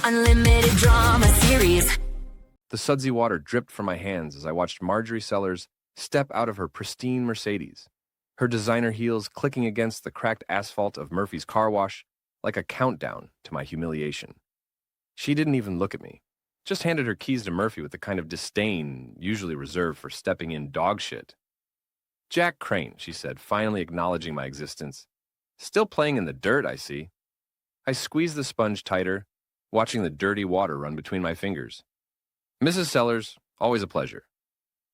unlimited drama series. The sudsy water dripped from my hands as I watched Marjorie Sellers step out of her pristine Mercedes, her designer heels clicking against the cracked asphalt of Murphy's car wash like a countdown to my humiliation. She didn't even look at me, just handed her keys to Murphy with the kind of disdain usually reserved for stepping in dog shit. "Jack Crane," she said, finally acknowledging my existence. "Still playing in the dirt, I see." I squeezed the sponge tighter, watching the dirty water run between my fingers. "Mrs. Sellers, always a pleasure."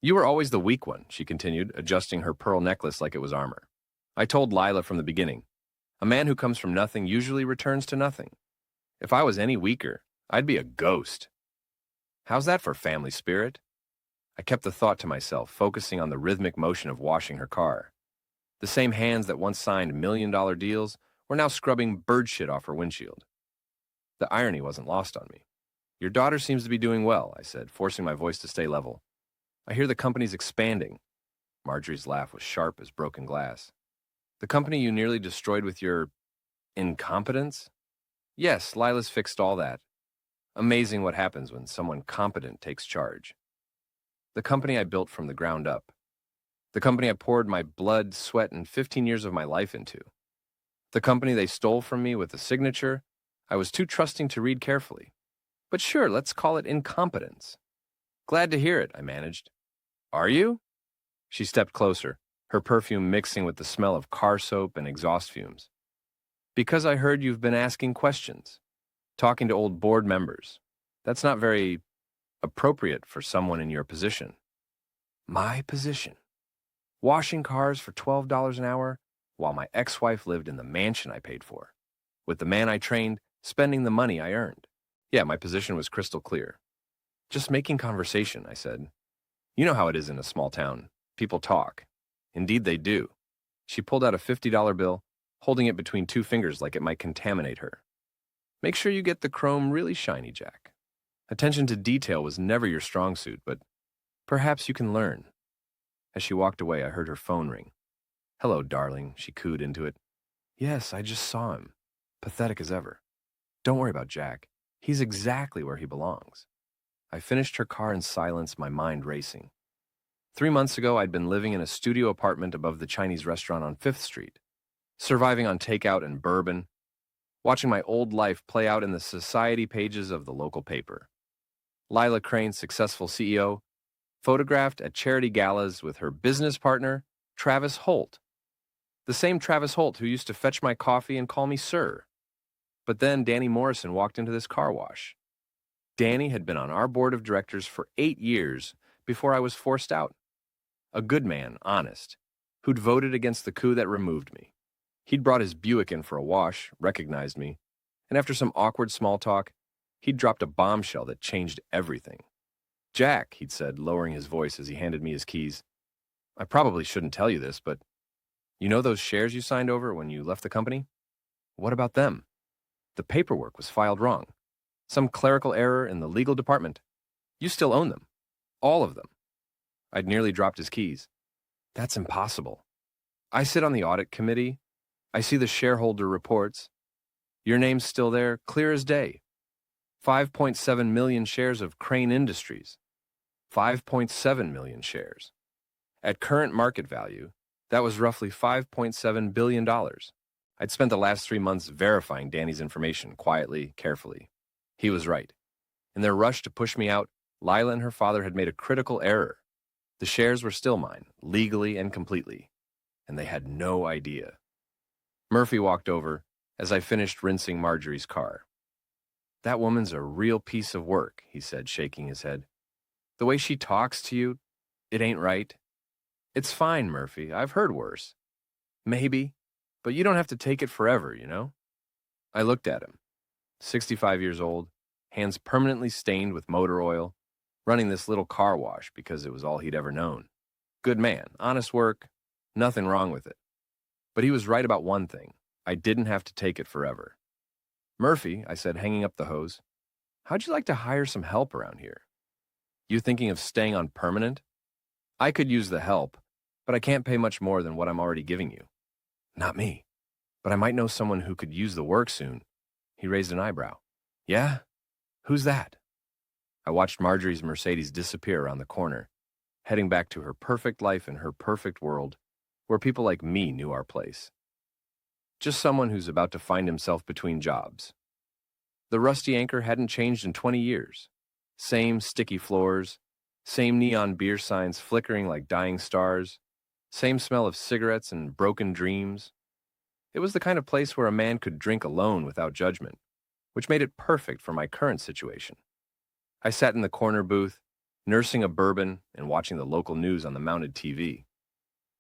"You were always the weak one," she continued, adjusting her pearl necklace like it was armor. "I told Lila from the beginning, a man who comes from nothing usually returns to nothing. If I was any weaker, I'd be a ghost." "How's that for family spirit?" I kept the thought to myself, focusing on the rhythmic motion of washing her car. The same hands that once signed million-dollar deals were now scrubbing bird shit off her windshield. The irony wasn't lost on me. "Your daughter seems to be doing well," I said, forcing my voice to stay level. "I hear the company's expanding." Marjorie's laugh was sharp as broken glass. "The company you nearly destroyed with your incompetence?" "Yes, Lila's fixed all that. Amazing what happens when someone competent takes charge. The company I built from the ground up. The company I poured my blood, sweat, and 15 years of my life into. The company they stole from me with a signature I was too trusting to read carefully. But sure, let's call it incompetence." "Glad to hear it," I managed. "Are you?" She stepped closer, her perfume mixing with the smell of car soap and exhaust fumes. "Because I heard you've been asking questions, talking to old board members. That's not very appropriate for someone in your position." My position? Washing cars for $12 an hour while my ex-wife lived in the mansion I paid for, with the man I trained spending the money I earned. Yeah, my position was crystal clear. "Just making conversation," I said. "You know how it is in a small town. People talk." "Indeed they do." She pulled out a $50 bill, holding it between two fingers like it might contaminate her. "Make sure you get the chrome really shiny, Jack. Attention to detail was never your strong suit, but perhaps you can learn." As she walked away, I heard her phone ring. "Hello, darling," she cooed into it. "Yes, I just saw him. Pathetic as ever. Don't worry about Jack. He's exactly where he belongs." I finished her car in silence, my mind racing. 3 months ago, I'd been living in a studio apartment above the Chinese restaurant on 5th Street, surviving on takeout and bourbon, watching my old life play out in the society pages of the local paper. Lila Crane's successful CEO, photographed at charity galas with her business partner, Travis Holt. The same Travis Holt who used to fetch my coffee and call me sir. But then Danny Morrison walked into this car wash. Danny had been on our board of directors for 8 years before I was forced out. A good man, honest, who'd voted against the coup that removed me. He'd brought his Buick in for a wash, recognized me, and after some awkward small talk, he'd dropped a bombshell that changed everything. "Jack," he'd said, lowering his voice as he handed me his keys, "I probably shouldn't tell you this, but you know those shares you signed over when you left the company? What about them? The paperwork was filed wrong. Some clerical error in the legal department. You still own them. All of them." I'd nearly dropped his keys. "That's impossible. I sit on the audit committee. I see the shareholder reports. Your name's still there, clear as day. 5.7 million shares of Crane Industries. 5.7 million shares. At current market value, that was roughly $5.7 billion. I'd spent the last 3 months verifying Danny's information quietly, carefully. He was right. In their rush to push me out, Lila and her father had made a critical error. The shares were still mine, legally and completely, and they had no idea. Murphy walked over as I finished rinsing Marjorie's car. "That woman's a real piece of work," he said, shaking his head. "The way she talks to you, it ain't right." "It's fine, Murphy. I've heard worse." "Maybe, but you don't have to take it forever, you know?" I looked at him. 65 years old, hands permanently stained with motor oil, running this little car wash because it was all he'd ever known. Good man, honest work, nothing wrong with it. But he was right about one thing. I didn't have to take it forever. "Murphy," I said, hanging up the hose, "how'd you like to hire some help around here? You thinking of staying on permanent? I could use the help, but I can't pay much more than what I'm already giving you." "Not me, but I might know someone who could use the work soon." He raised an eyebrow. "Yeah? Who's that? I watched Marjorie's Mercedes disappear around the corner, heading back to her perfect life in her perfect world, where people like me knew our place. Just someone who's about to find himself between jobs. The rusty anchor hadn't changed in 20 years. Same sticky floors, same neon beer signs flickering like dying stars, same smell of cigarettes and broken dreams. It was the kind of place where a man could drink alone without judgment, which made it perfect for my current situation. I sat in the corner booth, nursing a bourbon and watching the local news on the mounted TV.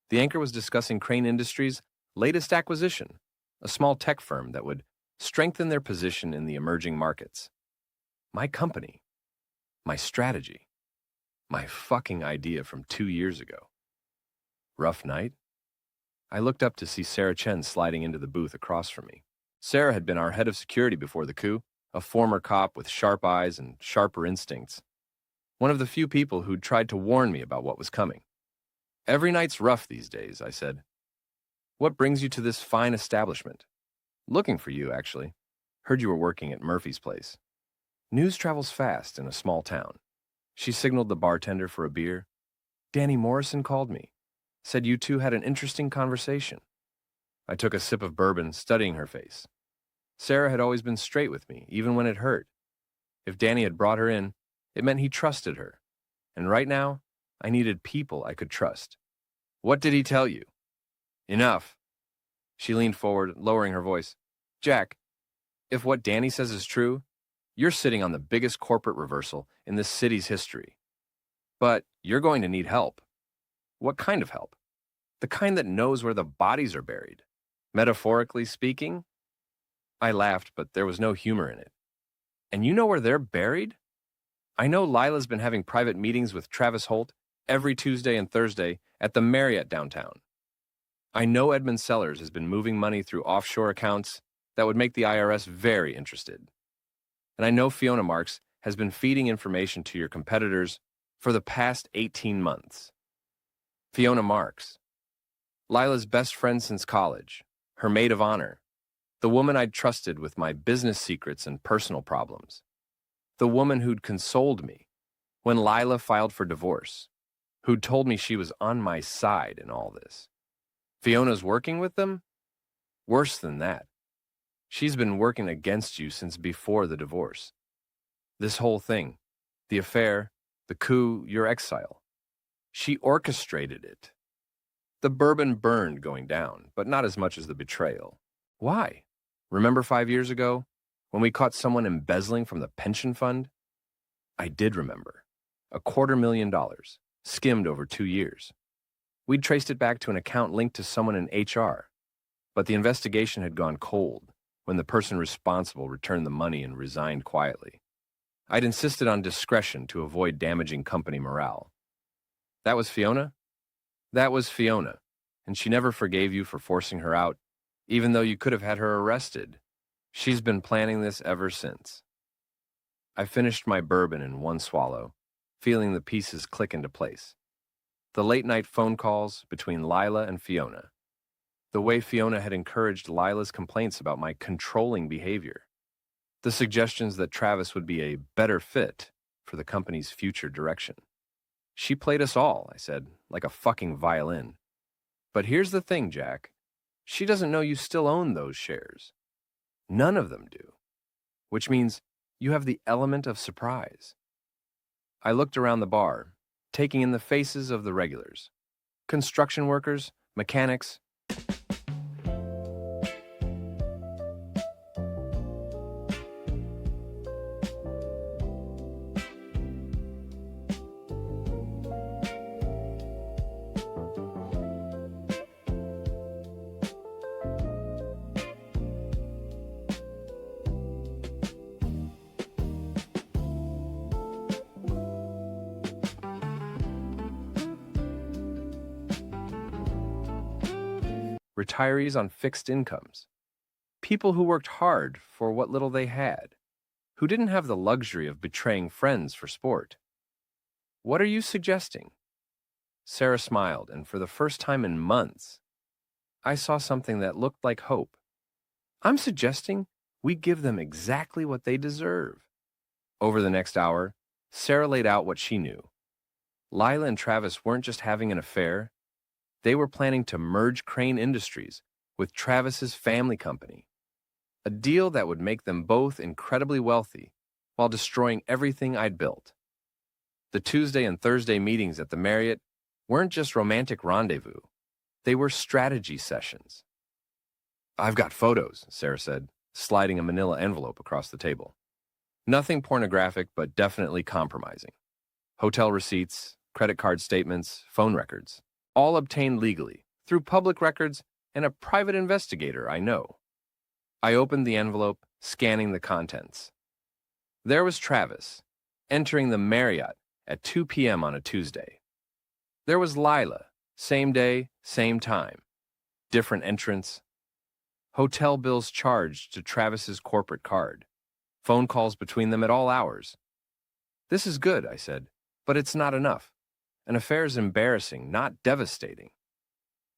The anchor was discussing Crane Industries' latest acquisition, a small tech firm that would strengthen their position in the emerging markets. My company, my strategy, my fucking idea from 2 years ago. Rough night? I looked up to see Sarah Chen sliding into the booth across from me. Sarah had been our head of security before the coup, a former cop with sharp eyes and sharper instincts. One of the few people who'd tried to warn me about what was coming. Every night's rough these days, I said. What brings you to this fine establishment? Looking for you, actually. Heard you were working at Murphy's place. News travels fast in a small town. She signaled the bartender for a beer. Danny Morrison called me. Said you two had an interesting conversation. I took a sip of bourbon, studying her face. Sarah had always been straight with me, even when it hurt. If Danny had brought her in, it meant he trusted her. And right now, I needed people I could trust. What did he tell you? Enough. She leaned forward, lowering her voice. Jack, if what Danny says is true, you're sitting on the biggest corporate reversal in this city's history. But you're going to need help. What kind of help? The kind that knows where the bodies are buried. Metaphorically speaking? I laughed, but there was no humor in it. And you know where they're buried? I know Lila's been having private meetings with Travis Holt every Tuesday and Thursday at the Marriott downtown. I know Edmund Sellers has been moving money through offshore accounts that would make the IRS very interested. And I know Fiona Marks has been feeding information to your competitors for the past 18 months. Fiona Marks. Lila's best friend since college, her maid of honor, the woman I'd trusted with my business secrets and personal problems, the woman who'd consoled me when Lila filed for divorce, who'd told me she was on my side in all this. Fiona's working with them? Worse than that. She's been working against you since before the divorce. This whole thing, the affair, the coup, your exile. She orchestrated it. The bourbon burned going down, but not as much as the betrayal. Why? Remember 5 years ago, when we caught someone embezzling from the pension fund? I did remember. $250,000, skimmed over 2 years. We'd traced it back to an account linked to someone in HR, but the investigation had gone cold when the person responsible returned the money and resigned quietly. I'd insisted on discretion to avoid damaging company morale. That was Fiona? That was Fiona, and she never forgave you for forcing her out, even though you could have had her arrested. She's been planning this ever since. I finished my bourbon in one swallow, feeling the pieces click into place. The late-night phone calls between Lila and Fiona. The way Fiona had encouraged Lila's complaints about my controlling behavior. The suggestions that Travis would be a better fit for the company's future direction. She played us all, I said, like a fucking violin. But here's the thing, Jack. She doesn't know you still own those shares. None of them do. Which means you have the element of surprise. I looked around the bar, taking in the faces of the regulars. Construction workers, mechanics. Retirees on fixed incomes, people who worked hard for what little they had, who didn't have the luxury of betraying friends for sport. What are you suggesting? Sarah smiled, and for the first time in months, I saw something that looked like hope. I'm suggesting we give them exactly what they deserve. Over the next hour, Sarah laid out what she knew. Lila and Travis weren't just having an affair, they were planning to merge Crane Industries with Travis's family company, a deal that would make them both incredibly wealthy while destroying everything I'd built. The Tuesday and Thursday meetings at the Marriott weren't just romantic rendezvous, they were strategy sessions. "I've got photos," Sarah said, sliding a manila envelope across the table. Nothing pornographic, but definitely compromising. Hotel receipts, credit card statements, phone records, all obtained legally, through public records and a private investigator I know. I opened the envelope, scanning the contents. There was Travis, entering the Marriott at 2 p.m. on a Tuesday. There was Lila, same day, same time. Different entrance. Hotel bills charged to Travis's corporate card. Phone calls between them at all hours. "This is good," I said, "but it's not enough. An affair is embarrassing, not devastating.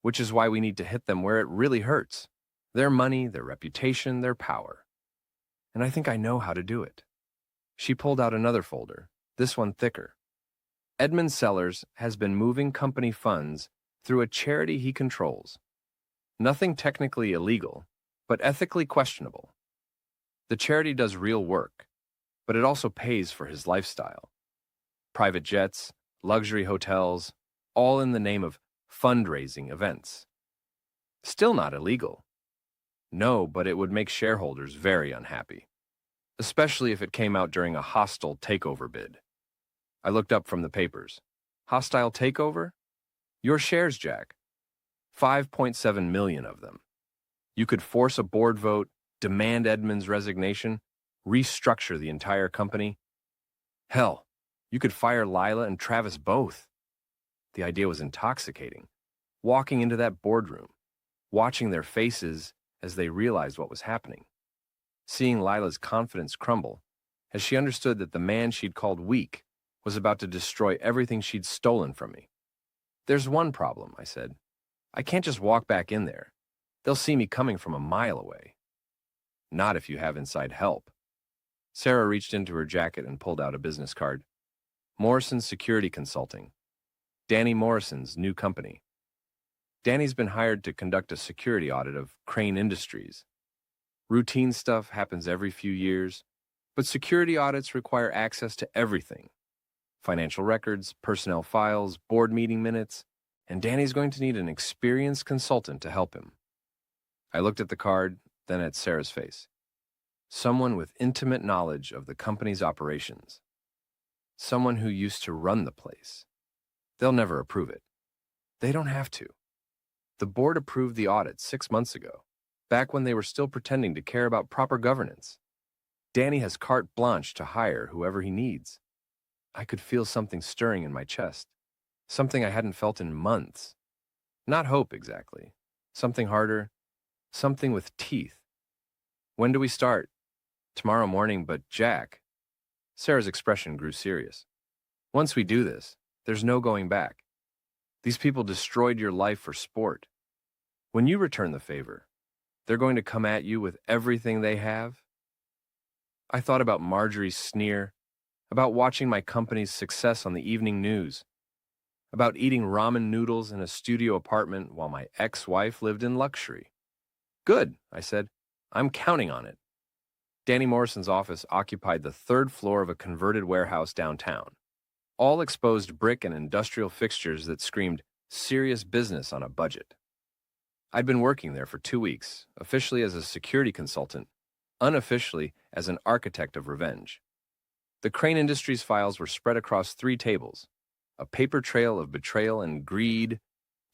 Which is why we need to hit them where it really hurts. Their money, their reputation, their power. And I think I know how to do it." She pulled out another folder, this one thicker. Edmund Sellers has been moving company funds through a charity he controls. Nothing technically illegal, but ethically questionable. The charity does real work, but it also pays for his lifestyle. Private jets, luxury hotels, all in the name of fundraising events. Still not illegal. No, but it would make shareholders very unhappy, especially if it came out during a hostile takeover bid. I looked up from the papers. Hostile takeover? Your shares, Jack. 5.7 million of them. You could force a board vote, demand Edmund's resignation, restructure the entire company. Hell, you could fire Lila and Travis both. The idea was intoxicating. Walking into that boardroom, watching their faces as they realized what was happening. Seeing Lila's confidence crumble as she understood that the man she'd called weak was about to destroy everything she'd stolen from me. "There's one problem," I said. "I can't just walk back in there. They'll see me coming from a mile away." "Not if you have inside help." Sarah reached into her jacket and pulled out a business card. "Morrison Security Consulting. Danny Morrison's new company. Danny's been hired to conduct a security audit of Crane Industries. Routine stuff happens every few years, but security audits require access to everything. Financial records, personnel files, board meeting minutes, and Danny's going to need an experienced consultant to help him." I looked at the card, then at Sarah's face. Someone with intimate knowledge of the company's operations. Someone who used to run the place. They'll never approve it. They don't have to. The board approved the audit 6 months ago, back when they were still pretending to care about proper governance. Danny has carte blanche to hire whoever he needs. I could feel something stirring in my chest, something I hadn't felt in months. Not hope, exactly. Something harder, something with teeth. "When do we start?" "Tomorrow morning, but Jack." Sarah's expression grew serious. "Once we do this, there's no going back. These people destroyed your life for sport. When you return the favor, they're going to come at you with everything they have." I thought about Marjorie's sneer, about watching my company's success on the evening news, about eating ramen noodles in a studio apartment while my ex-wife lived in luxury. "Good," I said. "I'm counting on it." Danny Morrison's office occupied the 3rd floor of a converted warehouse downtown, all exposed brick and industrial fixtures that screamed serious business on a budget. I'd been working there for 2 weeks, officially as a security consultant, unofficially as an architect of revenge. The Crane Industries files were spread across 3 tables, a paper trail of betrayal and greed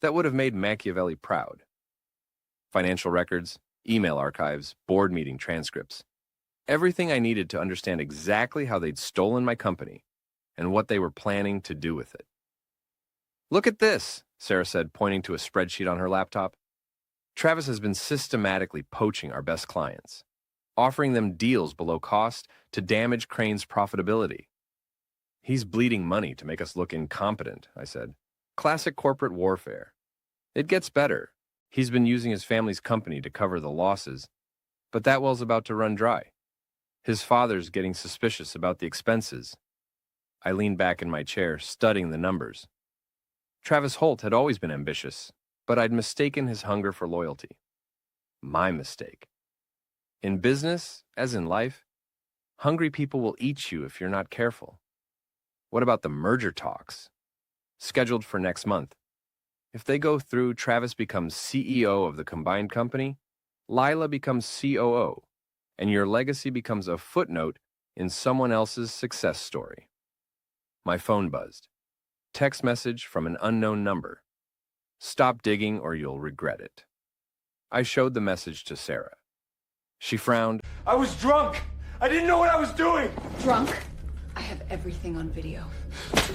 that would have made Machiavelli proud. Financial records, email archives, board meeting transcripts. Everything I needed to understand exactly how they'd stolen my company and what they were planning to do with it. "Look at this," Sarah said, pointing to a spreadsheet on her laptop. "Travis has been systematically poaching our best clients, offering them deals below cost to damage Crane's profitability. He's bleeding money to make us look incompetent," I said. "Classic corporate warfare. It gets better. He's been using his family's company to cover the losses, but that well's about to run dry. His father's getting suspicious about the expenses. I leaned back in my chair, studying the numbers. Travis Holt had always been ambitious, but I'd mistaken his hunger for loyalty. My mistake. In business, as in life, hungry people will eat you if you're not careful. What about the merger talks? Scheduled for next month. If they go through, Travis becomes CEO of the combined company, Lila becomes COO, and your legacy becomes a footnote in someone else's success story. My phone buzzed. Text message from an unknown number. Stop digging or you'll regret it. I showed the message to Sarah. She frowned. I was drunk. I didn't know what I was doing. Drunk? I have everything on video.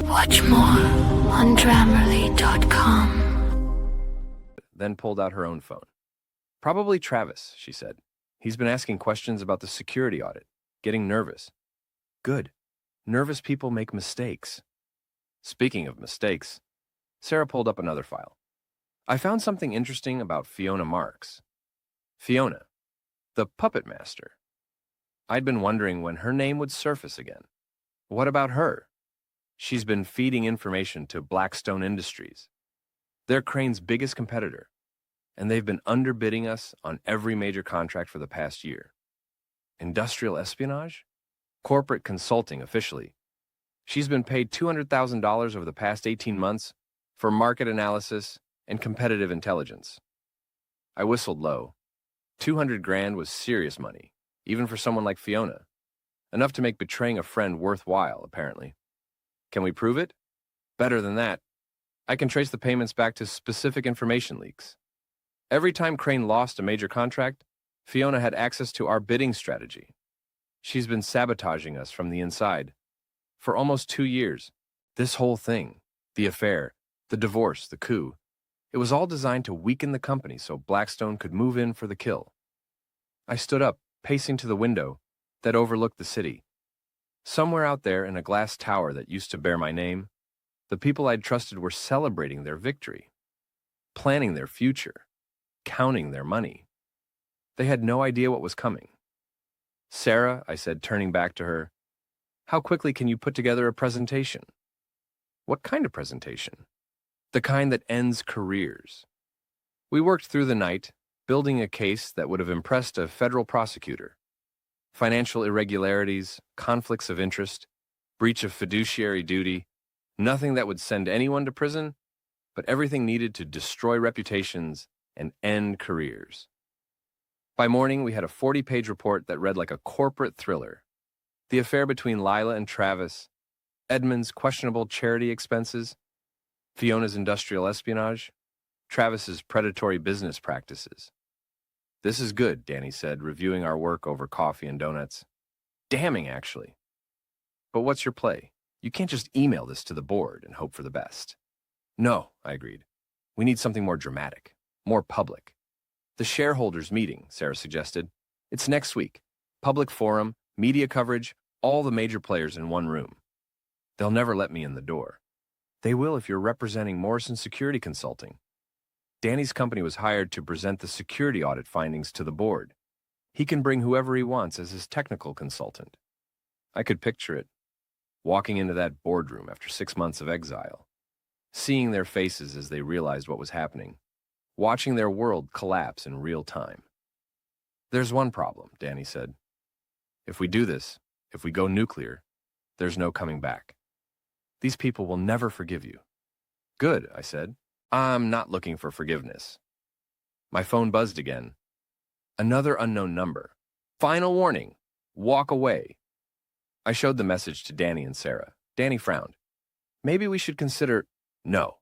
Watch more on Grammarly.com. Then pulled out her own phone. Probably Travis, she said. He's been asking questions about the security audit, getting nervous. Good. Nervous people make mistakes. Speaking of mistakes, Sarah pulled up another file. I found something interesting about Fiona Marks. Fiona, the puppet master. I'd been wondering when her name would surface again. What about her? She's been feeding information to Blackstone Industries. They're Crane's biggest competitor, and they've been underbidding us on every major contract for the past year. Industrial espionage? Corporate consulting officially. She's been paid $200,000 over the past 18 months for market analysis and competitive intelligence. I whistled low. 200 grand was serious money, even for someone like Fiona. Enough to make betraying a friend worthwhile, apparently. Can we prove it? Better than that. I can trace the payments back to specific information leaks. Every time Crane lost a major contract, Fiona had access to our bidding strategy. She's been sabotaging us from the inside. For almost 2 years, this whole thing, the affair, the divorce, the coup, it was all designed to weaken the company so Blackstone could move in for the kill. I stood up, pacing to the window that overlooked the city. Somewhere out there in a glass tower that used to bear my name, the people I'd trusted were celebrating their victory, planning their future, counting their money. They had no idea what was coming. Sarah, I said, turning back to her, how quickly can you put together a presentation? What kind of presentation? The kind that ends careers. We worked through the night, building a case that would have impressed a federal prosecutor. Financial irregularities, conflicts of interest, breach of fiduciary duty, nothing that would send anyone to prison, but everything needed to destroy reputations and end careers. By morning, we had a 40-page report that read like a corporate thriller. The affair between Lila and Travis, Edmund's questionable charity expenses, Fiona's industrial espionage, Travis's predatory business practices. This is good, Danny said, reviewing our work over coffee and donuts. Damning, actually. But what's your play? You can't just email this to the board and hope for the best. No, I agreed. We need something more dramatic, more public. The shareholders' meeting, Sarah suggested. It's next week. Public forum, media coverage, all the major players in one room. They'll never let me in the door. They will if you're representing Morrison Security Consulting. Danny's company was hired to present the security audit findings to the board. He can bring whoever he wants as his technical consultant. I could picture it, walking into that boardroom after 6 months of exile, seeing their faces as they realized what was happening, watching their world collapse in real time. There's one problem, Danny said. If we do this, if we go nuclear, there's no coming back. These people will never forgive you. Good, I said. I'm not looking for forgiveness. My phone buzzed again. Another unknown number. Final warning. Walk away. I showed the message to Danny and Sarah. Danny frowned. Maybe we should consider... No.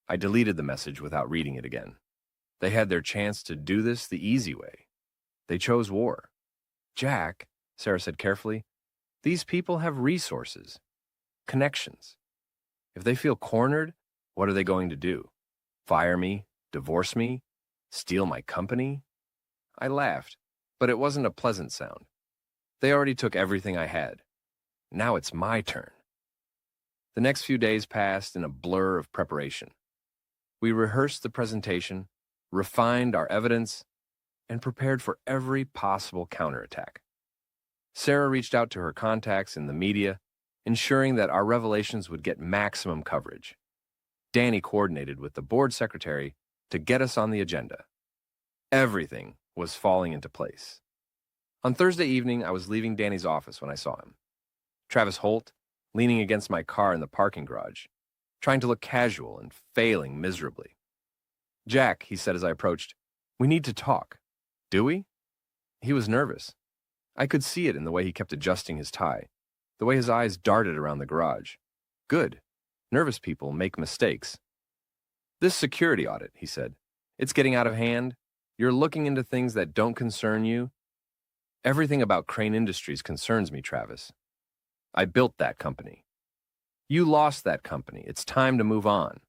I deleted the message without reading it again. They had their chance to do this the easy way. They chose war. Jack, Sarah said carefully, these people have resources, connections. If they feel cornered, what are they going to do? Fire me? Divorce me? Steal my company? I laughed, but it wasn't a pleasant sound. They already took everything I had. Now it's my turn. The next few days passed in a blur of preparation. We rehearsed the presentation, refined our evidence, and prepared for every possible counterattack. Sarah reached out to her contacts in the media, ensuring that our revelations would get maximum coverage. Danny coordinated with the board secretary to get us on the agenda. Everything was falling into place. On Thursday evening, I was leaving Danny's office when I saw him. Travis Holt, leaning against my car in the parking garage, trying to look casual and failing miserably. "Jack," he said as I approached, "we need to talk." "Do we?" He was nervous. I could see it in the way he kept adjusting his tie, the way his eyes darted around the garage. Good. Nervous people make mistakes. "This security audit," he said, "it's getting out of hand. You're looking into things that don't concern you." "Everything about Crane Industries concerns me, Travis. I built that company. You lost that company. It's time to move on."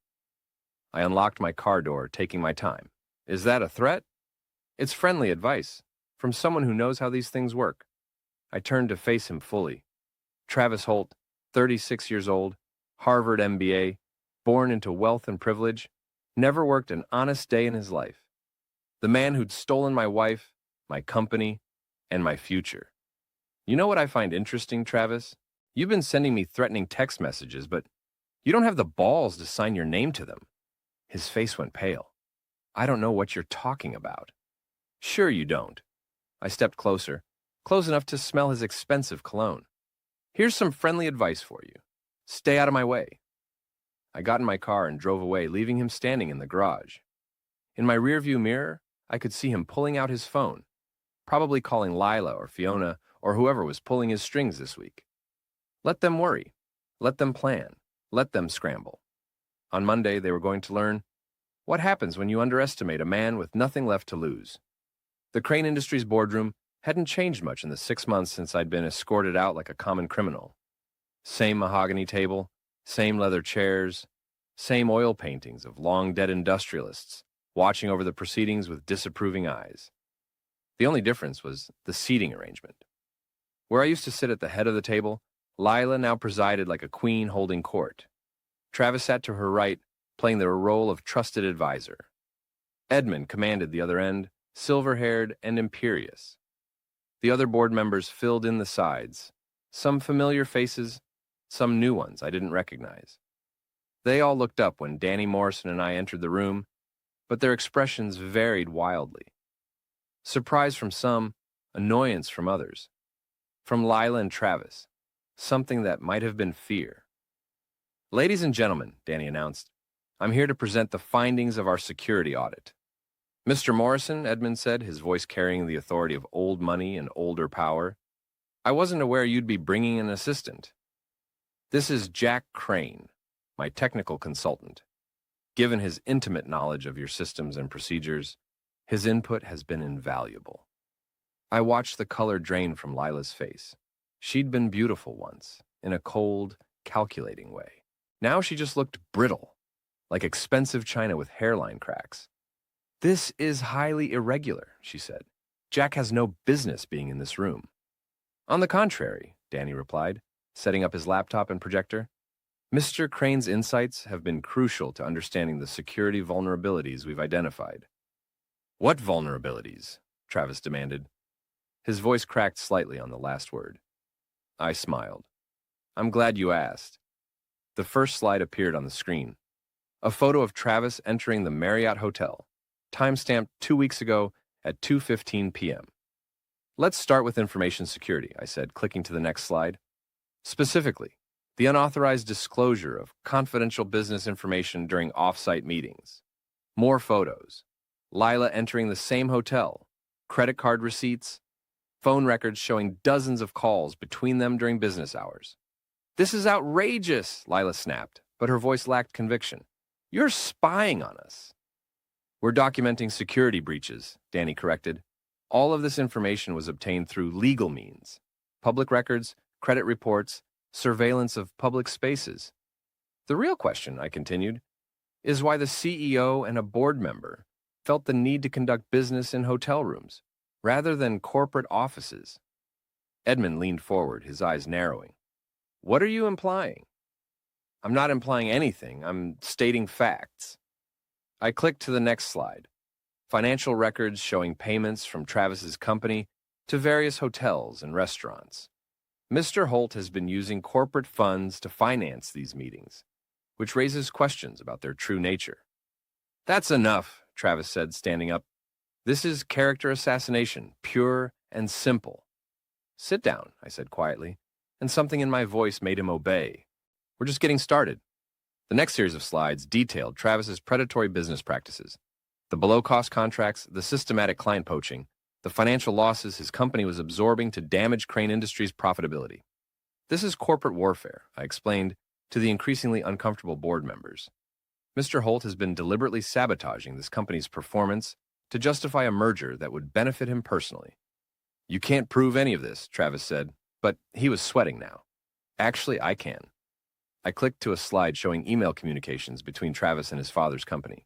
I unlocked my car door, taking my time. "Is that a threat?" "It's friendly advice, from someone who knows how these things work." I turned to face him fully. Travis Holt, 36 years old, Harvard MBA, born into wealth and privilege, never worked an honest day in his life. The man who'd stolen my wife, my company, and my future. "You know what I find interesting, Travis? You've been sending me threatening text messages, but you don't have the balls to sign your name to them." His face went pale. "I don't know what you're talking about." "Sure you don't." I stepped closer, close enough to smell his expensive cologne. "Here's some friendly advice for you. Stay out of my way." I got in my car and drove away, leaving him standing in the garage. In my rearview mirror, I could see him pulling out his phone, probably calling Lila or Fiona or whoever was pulling his strings this week. Let them worry. Let them plan. Let them scramble. On Monday, they were going to learn what happens when you underestimate a man with nothing left to lose. The Crane Industries boardroom hadn't changed much in the 6 months since I'd been escorted out like a common criminal. Same mahogany table, same leather chairs, same oil paintings of long-dead industrialists watching over the proceedings with disapproving eyes. The only difference was the seating arrangement. Where I used to sit at the head of the table, Lila now presided like a queen holding court. Travis sat to her right, playing the role of trusted advisor. Edmund commanded the other end, silver-haired and imperious. The other board members filled in the sides, some familiar faces, some new ones I didn't recognize. They all looked up when Danny Morrison and I entered the room, but their expressions varied wildly. Surprise from some, annoyance from others. From Lila and Travis, something that might have been fear. "Ladies and gentlemen," Danny announced, "I'm here to present the findings of our security audit." "Mr. Morrison," Edmund said, his voice carrying the authority of old money and older power, "I wasn't aware you'd be bringing an assistant. This is Jack Crane, my technical consultant. Given his intimate knowledge of your systems and procedures, his input has been invaluable." I watched the color drain from Lila's face. She'd been beautiful once, in a cold, calculating way. Now she just looked brittle, like expensive china with hairline cracks. "This is highly irregular," she said. "Jack has no business being in this room." "On the contrary," Danny replied, setting up his laptop and projector. "Mr. Crane's insights have been crucial to understanding the security vulnerabilities we've identified." "What vulnerabilities?" Travis demanded. His voice cracked slightly on the last word. I smiled. "I'm glad you asked." The first slide appeared on the screen. A photo of Travis entering the Marriott Hotel, timestamped 2 weeks ago at 2:15 p.m. "Let's start with information security," I said, clicking to the next slide. "Specifically, the unauthorized disclosure of confidential business information during off-site meetings. More photos. Lila entering the same hotel, credit card receipts, phone records showing dozens of calls between them during business hours." "This is outrageous," Lila snapped, but her voice lacked conviction. "You're spying on us." "We're documenting security breaches," Danny corrected. "All of this information was obtained through legal means. Public records, credit reports, surveillance of public spaces. The real question," I continued, "is why the CEO and a board member felt the need to conduct business in hotel rooms, rather than corporate offices." Edmund leaned forward, his eyes narrowing. "What are you implying?" "I'm not implying anything. I'm stating facts." I clicked to the next slide. Financial records showing payments from Travis's company to various hotels and restaurants. Mr. Holt has been using corporate funds to finance these meetings, which raises questions about their true nature. That's enough, Travis said, standing up. This is character assassination, pure and simple. Sit down, I said quietly, and something in my voice made him obey. We're just getting started. The next series of slides detailed Travis's predatory business practices, the below-cost contracts, the systematic client poaching, the financial losses his company was absorbing to damage Crane Industries' profitability. This is corporate warfare, I explained to the increasingly uncomfortable board members. Mr. Holt has been deliberately sabotaging this company's performance to justify a merger that would benefit him personally. You can't prove any of this, Travis said, but he was sweating now. Actually, I can. I clicked to a slide showing email communications between Travis and his father's company.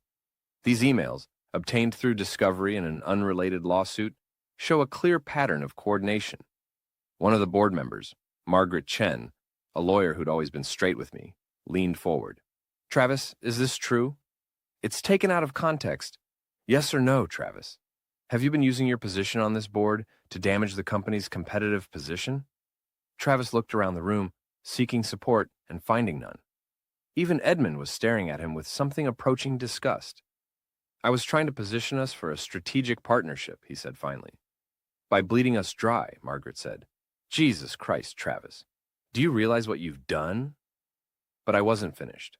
These emails, obtained through discovery in an unrelated lawsuit, show a clear pattern of coordination. One of the board members, Margaret Chen, a lawyer who'd always been straight with me, leaned forward. Travis, is this true? It's taken out of context. Yes or no, Travis? Have you been using your position on this board to damage the company's competitive position? Travis looked around the room, seeking support and finding none. Even Edmund was staring at him with something approaching disgust. I was trying to position us for a strategic partnership, he said finally. By bleeding us dry, Margaret said. Jesus Christ, Travis. Do you realize what you've done? But I wasn't finished.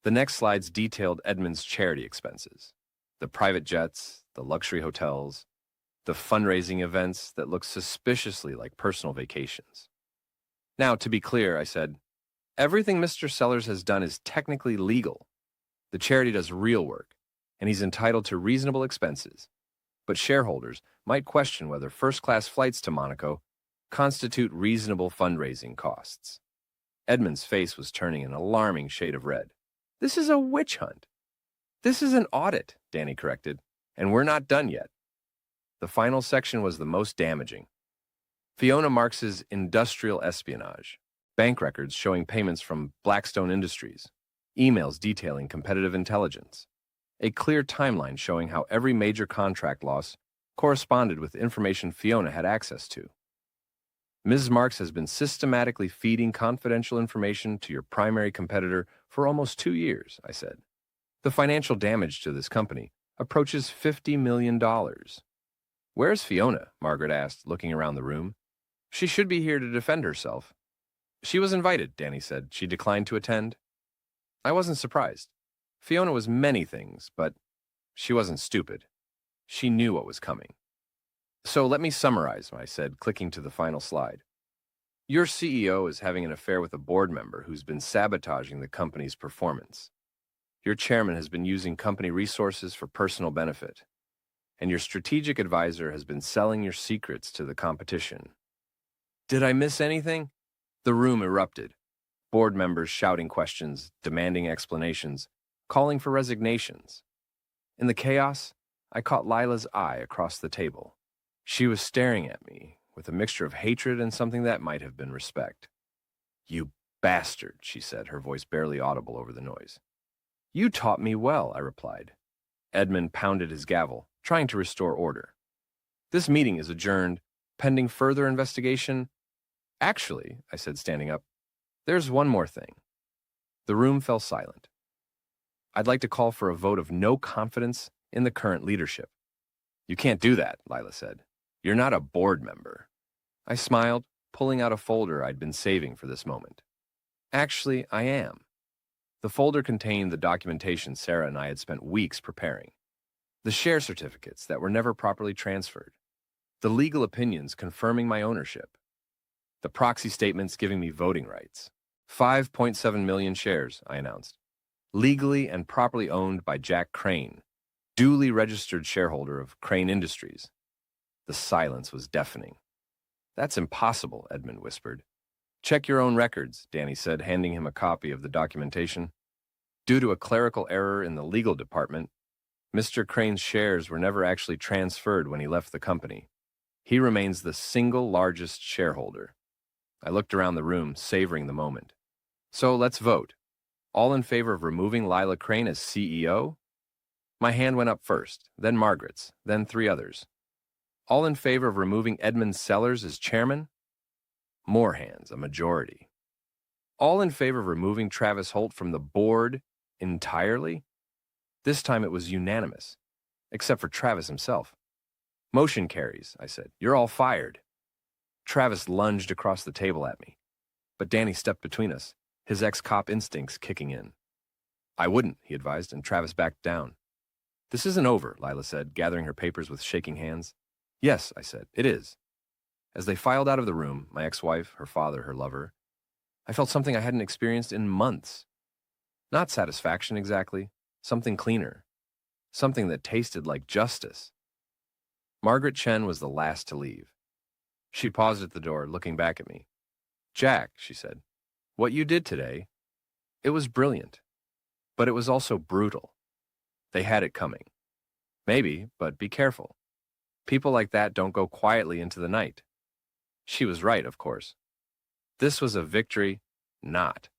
The next slides detailed Edmund's charity expenses. The private jets, the luxury hotels, the fundraising events that looked suspiciously like personal vacations. Now, to be clear, I said, everything Mr. Sellers has done is technically legal. The charity does real work, and he's entitled to reasonable expenses. But shareholders might question whether first-class flights to Monaco constitute reasonable fundraising costs. Edmund's face was turning an alarming shade of red. This is a witch hunt. This is an audit, Danny corrected, and we're not done yet. The final section was the most damaging. Fiona Marks's industrial espionage, bank records showing payments from Blackstone Industries, emails detailing competitive intelligence, a clear timeline showing how every major contract loss corresponded with information Fiona had access to. Ms. Marks has been systematically feeding confidential information to your primary competitor for almost 2 years, I said. The financial damage to this company approaches $50 million. Where's Fiona? Margaret asked, looking around the room. She should be here to defend herself. She was invited, Danny said. She declined to attend. I wasn't surprised. Fiona was many things, but she wasn't stupid. She knew what was coming. So let me summarize, I said, clicking to the final slide. Your CEO is having an affair with a board member who's been sabotaging the company's performance. Your chairman has been using company resources for personal benefit. And your strategic advisor has been selling your secrets to the competition. Did I miss anything? The room erupted. Board members shouting questions, demanding explanations, calling for resignations. In the chaos, I caught Lila's eye across the table. She was staring at me with a mixture of hatred and something that might have been respect. You bastard, she said, her voice barely audible over the noise. You taught me well, I replied. Edmund pounded his gavel, trying to restore order. This meeting is adjourned, pending further investigation. Actually, I said, standing up, there's one more thing. The room fell silent. I'd like to call for a vote of no confidence in the current leadership. You can't do that, Lila said. You're not a board member. I smiled, pulling out a folder I'd been saving for this moment. Actually, I am. The folder contained the documentation Sarah and I had spent weeks preparing. The share certificates that were never properly transferred. The legal opinions confirming my ownership. The proxy statements giving me voting rights. 5.7 million shares, I announced. Legally and properly owned by Jack Crane, duly registered shareholder of Crane Industries. The silence was deafening. That's impossible, Edmund whispered. Check your own records, Danny said, handing him a copy of the documentation. Due to a clerical error in the legal department, Mr. Crane's shares were never actually transferred when he left the company. He remains the single largest shareholder. I looked around the room, savoring the moment. So let's vote. All in favor of removing Lila Crane as CEO? My hand went up first, then Margaret's, then 3 others. All in favor of removing Edmund Sellers as chairman? More hands, a majority. All in favor of removing Travis Holt from the board entirely? This time it was unanimous, except for Travis himself. Motion carries, I said. You're all fired. Travis lunged across the table at me, but Danny stepped between us, his ex-cop instincts kicking in. I wouldn't, he advised, and Travis backed down. This isn't over, Lila said, gathering her papers with shaking hands. Yes, I said, it is. As they filed out of the room, my ex-wife, her father, her lover, I felt something I hadn't experienced in months. Not satisfaction exactly, something cleaner, something that tasted like justice. Margaret Chen was the last to leave. She paused at the door, looking back at me. Jack, she said, what you did today, it was brilliant, but it was also brutal. They had it coming. Maybe, but be careful. People like that don't go quietly into the night. She was right, of course. This was a victory, not